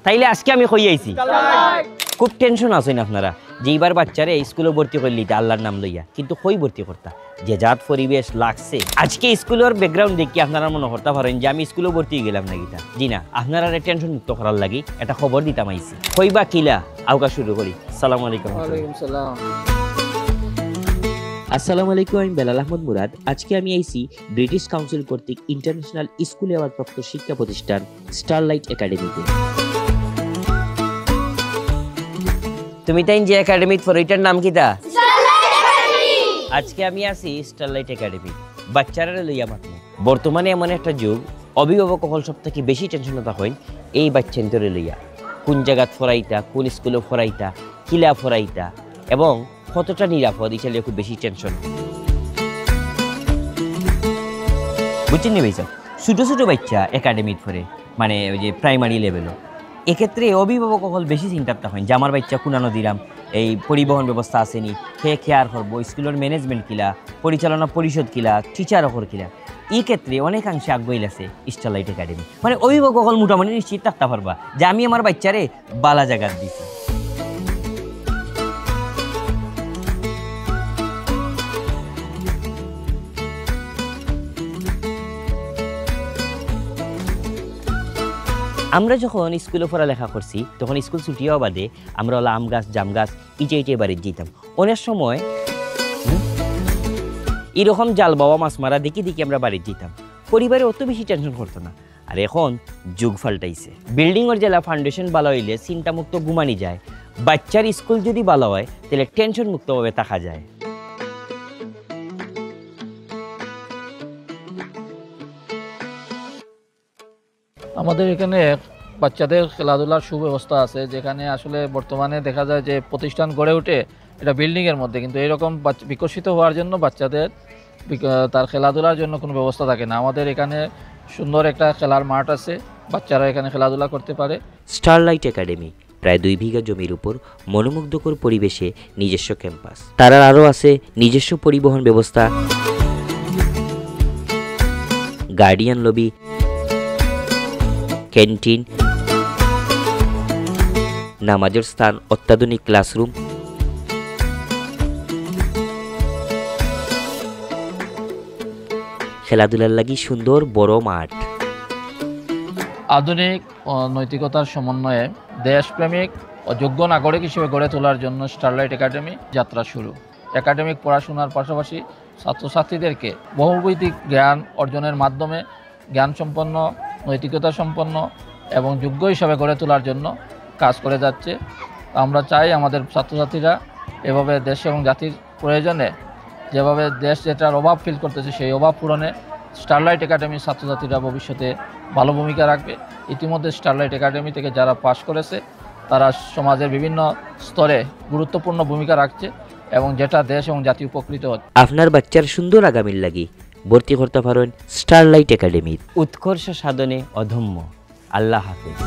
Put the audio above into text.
তাইলে আজকে আমি কই আইছি খুব টেনশন আছেন আপনারা যে এইবার বাচ্চারে স্কুলে ভর্তি করলি আল্লাহর নাম লইয়া কিন্তু কই ভর্তি করতা যে জাত পরিবেশ লাগছে আজকে স্কুলের ব্যাকগ্রাউন্ড দেখি আপনারা মনে করতে পারেন যে আমি স্কুলে ভর্তি গেলাম না গীতা জি না আপনারা টেনশন মুক্ত করার লাগি একটা খবর দিতাম আইছি কইবা কিলা আউকা শুরু করি আসসালামু আলাইকুম। ওয়ালাইকুম সালাম। আসসালামু আলাইকুম, আমি বেলাল আহমদ মুরাদ। আজকে আমি আইছি ব্রিটিশ কাউন্সিল কর্তৃক ইন্টারন্যাশনাল স্কুল অ্যাওয়ার্ড প্রাপ্ত শিক্ষা প্রতিষ্ঠান স্টারলাইট একাডেমিতে। তুমি তাই যে একাডেমি ফর এটার নাম কিতা? আজকে আমি আছি স্টারলাইট একাডেমি বাচ্চারা লইয়া মাত্র। বর্তমানে এমন একটা যুগ অভিভাবক হল সব থেকে বেশি টেনশন থাকেন এই বাচ্চান্তরে লইয়া কোন জায়গাত ফরাইতা কোন স্কুলে ফরাইতা কিলা ফরাইতা এবং কতটা নিরাপদ এই চালিয়ে খুব বেশি টেনশন বুঝছেন নি ভাই? ছোটো ছোটো বাচ্চা একাডেমিত ফরে মানে ওই যে প্রাইমারি লেভেলও এক্ষেত্রে অভিভাবক হল বেশি চিন্তাত হয় যে আমার বাচ্চা কুনানো দিলাম এই পরিবহন ব্যবস্থা আসেনি খেয়ে খেয়ার করবো স্কুলের ম্যানেজমেন্ট কিলা পরিচালনা পরিষদ কিলা টিচার অকর কিলা এই ক্ষেত্রে অনেকাংশে আগ্রহী আছে স্টারলাইট একাডেমি মানে অভিভাবক হল মোটামুটি নিশ্চিত থাকতে পারবা যে আমি আমার বাচ্চারে বালা জায়গার দিছি। আমরা যখন স্কুলে পড়ালেখা করছি তখন স্কুল ছুটি হওয়া বাদে আমরা হলো আম গাছ জাম গাছ ইটে বাড়িতে যেতাম। অনেক সময় এরকম জাল বাবা মাছ মারা দেখি আমরা বাড়িতে যেতাম, পরিবারে অত বেশি টেনশন করতো না। আর এখন যুগ পাল্টাইছে, বিল্ডিংয়ের জেলা ফাউন্ডেশন ভালো হইলে চিন্তামুক্ত ঘুমানি যায়, বাচ্চার স্কুল যদি ভালো হয় তাহলে টেনশন মুক্তভাবে থাকা যায়। আমাদের এখানে বাচ্চাদের খেলাধুলার সুব্যবস্থা আছে, যেখানে আসলে বর্তমানে দেখা যায় যে প্রতিষ্ঠান গড়ে ওঠে এটা বিল্ডিংয়ের মধ্যে, কিন্তু এরকম বিকশিত হওয়ার জন্য বাচ্চাদের তার খেলাধুলার জন্য কোনো ব্যবস্থা থাকে না। আমাদের এখানে সুন্দর একটা খেলার মাঠ আছে, বাচ্চারা এখানে খেলাধুলা করতে পারে। স্টারলাইট একাডেমি প্রায় 2 বিঘা জমির উপর মনোমুগ্ধকর পরিবেশে নিজস্ব ক্যাম্পাস, তারা আরও আছে নিজস্ব পরিবহন ব্যবস্থা, গার্ডিয়ান লবি, ক্যান্টিন, নামাজের স্থান, অত্যাধুনিক ক্লাসরুম, খেলাধুলার লাগি সুন্দর বড় মাঠ। আধুনিক নৈতিকতার সমন্বয়ে দেশপ্রেমিক ও যোগ্য নাগরিক হিসেবে গড়ে তোলার জন্য স্টারলাইট একাডেমি যাত্রা শুরু। একাডেমিক পড়াশোনার পাশাপাশি ছাত্রছাত্রীদেরকে বহুবিধ জ্ঞান অর্জনের মাধ্যমে জ্ঞানসম্পন্ন, নৈতিকতা সম্পন্ন এবং যোগ্য হিসাবে গড়ে তোলার জন্য কাজ করে যাচ্ছে। আমরা চাই আমাদের ছাত্রছাত্রীরা এভাবে দেশ এবং জাতির প্রয়োজনে যেভাবে দেশ যেটার অভাব ফিল করতেছে সেই অভাব পূরণে স্টারলাইট একাডেমির ছাত্রছাত্রীরা ভবিষ্যতে ভালো ভূমিকা রাখবে। ইতিমধ্যে স্টারলাইট একাডেমি থেকে যারা পাশ করেছে তারা সমাজের বিভিন্ন স্তরে গুরুত্বপূর্ণ ভূমিকা রাখছে এবং যেটা দেশ এবং জাতি উপকৃত হচ্ছে। আপনার বাচ্চার সুন্দর আগামীর লাগি ভর্তি করতে পারেন স্টারলাইট একাডেমির। উৎকর্ষ সাধনে অধম্য। আল্লাহ হাফেজ।